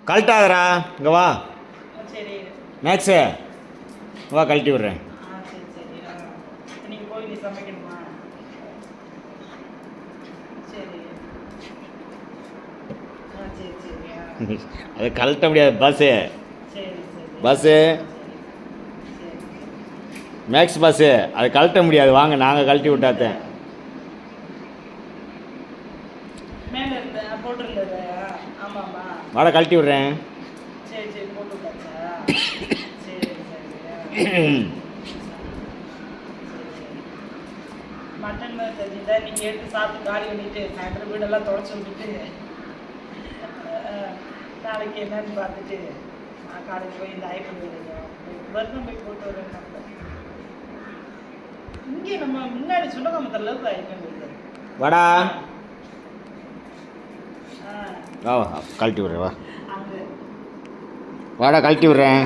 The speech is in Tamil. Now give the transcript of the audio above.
கழட்டாதரா, இங்கே வா. சரி. மேக்ஸு வா, கழட்டி விட்றேன். சரி சரி. நீங்கள் போய் நீ சமைக்கணுமா? சரி. சரி சரி. அதை கழட்ட முடியாது. பஸ்ஸு சரி சரி. பஸ்ஸு மேக்ஸ் பஸ்ஸு அதை கழட்ட முடியாது. வாங்க, நாங்கள் கழட்டி விட்டாத்தேன். மேலே இருந்த போட்டுருந்தது. ஆமாம்மா. வாடா, கழட்டி விட்றேன். சரி சரி, போட்டு விட்டாச்சா? சரி சரி. மட்டன் தெரிஞ்சுட்டா நீங்கள் எடுத்து சாப்பிட்டு காலி பண்ணிட்டு சாயந்தரம் வீடெல்லாம் தொடச்சி விட்டுட்டு நாளைக்கு என்னன்னு பார்த்துட்டு காலையில் போய் இந்த ஐப்பன் வருடம் போய் போட்டு வரேன். இங்கே நம்ம முன்னாடி சுண்டகாமத்தில் அளவுக்கு ஐப்பன் இருக்குது. வாடா, வா கழட்டி விட்றேன். வா அங்கே வாடா, கழட்டி விட்றேன்.